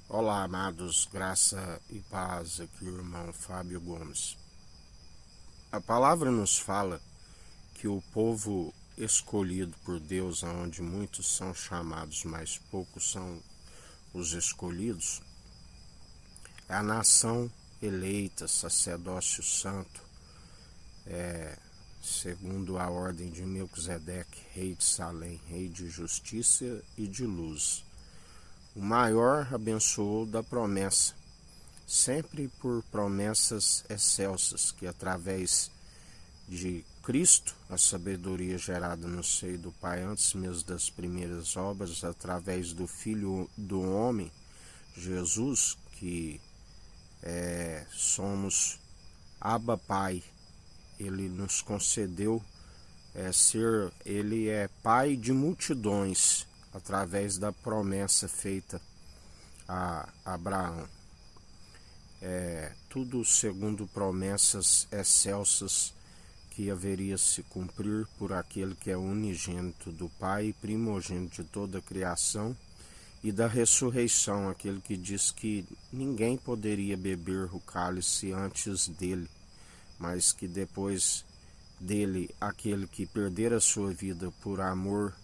Olá, amados, graça e paz, aqui o irmão Fábio Gomes. A palavra nos fala que o povo escolhido por Deus, onde muitos são chamados, mas poucos são os escolhidos, é a nação eleita, sacerdócio santo, segundo a ordem de Melquisedeque, rei de Salém, rei de justiça e de luz. O maior abençoou da promessa, sempre por promessas excelsas, que através de Cristo, a sabedoria gerada no seio do Pai antes mesmo das primeiras obras, através do Filho do Homem, Jesus, que somos Abba Pai, ele nos concedeu ele é Pai de multidões, através da promessa feita a Abraão. Tudo segundo promessas excelsas que haveria se cumprir por aquele que é unigênito do Pai, primogênito de toda a criação, e da ressurreição, aquele que diz que ninguém poderia beber o cálice antes dele, mas que depois dele, aquele que perder a sua vida por amor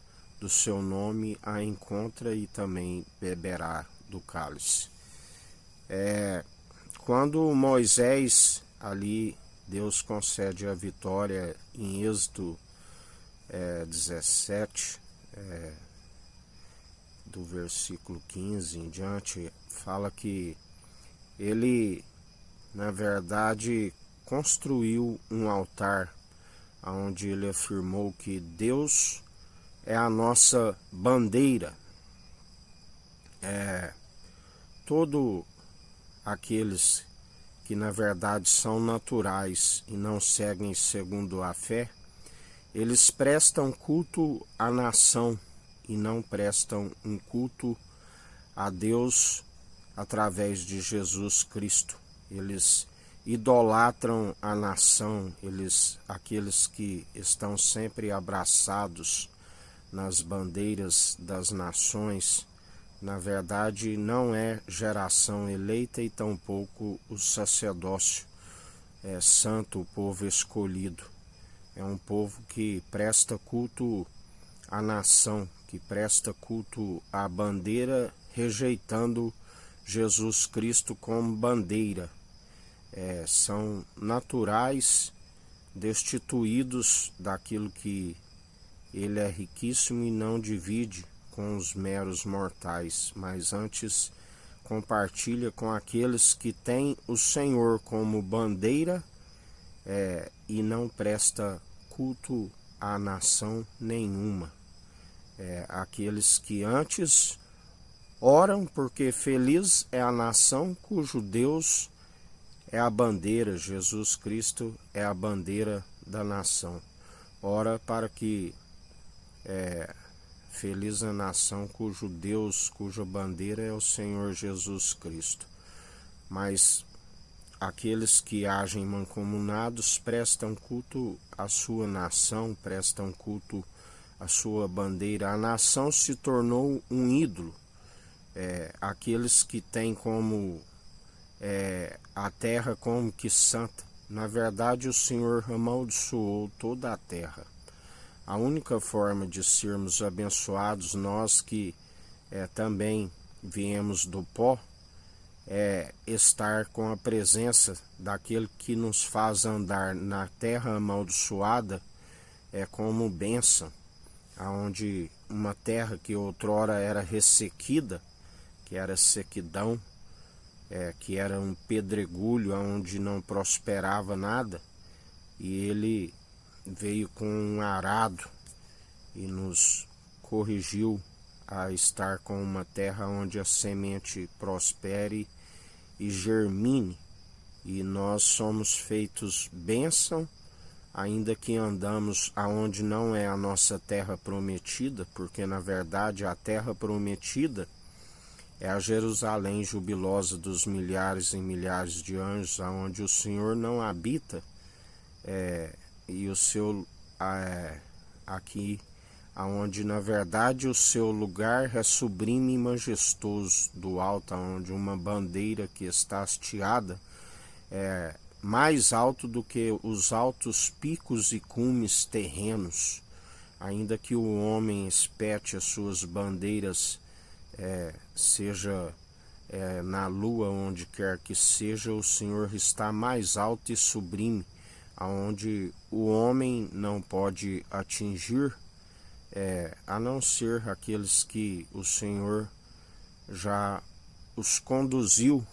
do seu nome, a encontra e também beberá do cálice. Quando Moisés, ali, Deus concede a vitória em Êxodo 17, do versículo 15 em diante, fala que ele, na verdade, construiu um altar onde ele afirmou que Deus é a nossa bandeira. Todos aqueles que na verdade são naturais e não seguem segundo a fé, eles prestam culto à nação e não prestam um culto a Deus através de Jesus Cristo. Eles idolatram a nação, aqueles que estão sempre abraçados nas bandeiras das nações, na verdade não é geração eleita e tampouco o sacerdócio santo, o povo escolhido. É um povo que presta culto à nação, que presta culto à bandeira, rejeitando Jesus Cristo como bandeira. São naturais, destituídos daquilo que ele é riquíssimo e não divide com os meros mortais, mas antes compartilha com aqueles que têm o Senhor como bandeira e não presta culto a nação nenhuma. Aqueles que antes oram, porque feliz é a nação cujo Deus é a bandeira, Jesus Cristo é a bandeira da nação. Ora para que feliz a nação cujo Deus, cuja bandeira é o Senhor Jesus Cristo. Mas aqueles que agem mancomunados prestam culto à sua nação, prestam culto à sua bandeira. A nação se tornou um ídolo. Aqueles que têm como a terra como que santa. Na verdade, o Senhor amaldiçoou toda a terra. A única forma de sermos abençoados, nós que também viemos do pó, é estar com a presença daquele que nos faz andar na terra amaldiçoada, como bênção, aonde uma terra que outrora era ressequida, que era sequidão, que era um pedregulho onde não prosperava nada, e ele veio com um arado e nos corrigiu a estar com uma terra onde a semente prospere e germine, e nós somos feitos bênção, ainda que andamos aonde não é a nossa terra prometida, porque na verdade a terra prometida é a Jerusalém jubilosa dos milhares e milhares de anjos, aonde o Senhor não habita, e o seu aqui aonde na verdade o seu lugar é sublime e majestoso, do alto, onde uma bandeira que está hasteada é mais alto do que os altos picos e cumes terrenos, ainda que o homem espete as suas bandeiras, seja na lua, onde quer que seja, o Senhor está mais alto e sublime, aonde o homem não pode atingir, a não ser aqueles que o Senhor já os conduziu,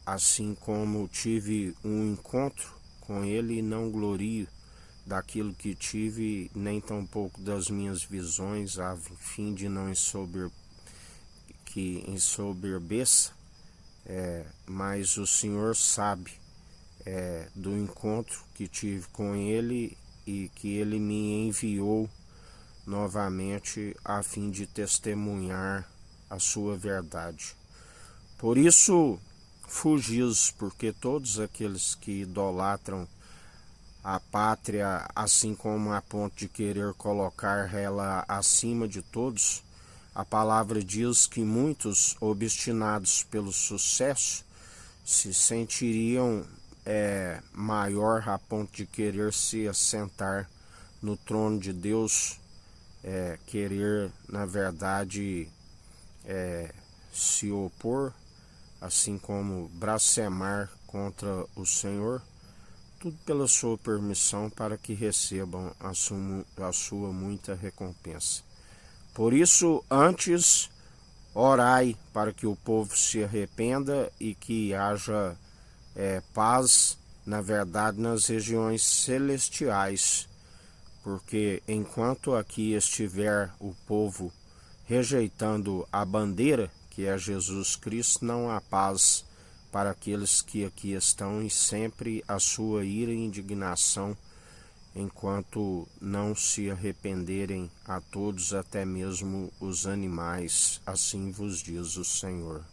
assim como tive um encontro com ele e não glorio daquilo que tive, nem tampouco das minhas visões, a fim de não ensoberbeça, mas o Senhor sabe do encontro que tive com ele e que ele me enviou novamente a fim de testemunhar a sua verdade. Por isso, fugis, porque todos aqueles que idolatram a pátria, assim como a ponto de querer colocar ela acima de todos, a palavra diz que muitos, obstinados pelo sucesso, se sentiriam maior a ponto de querer se assentar no trono de Deus, querer, na verdade, se opor, assim como blasfemar contra o Senhor, tudo pela sua permissão, para que recebam a sua muita recompensa. Por isso, antes, orai para que o povo se arrependa e que haja paz, na verdade, nas regiões celestiais, porque enquanto aqui estiver o povo rejeitando a bandeira, que é Jesus Cristo, não há paz para aqueles que aqui estão, e sempre a sua ira e indignação, enquanto não se arrependerem a todos, até mesmo os animais, assim vos diz o Senhor.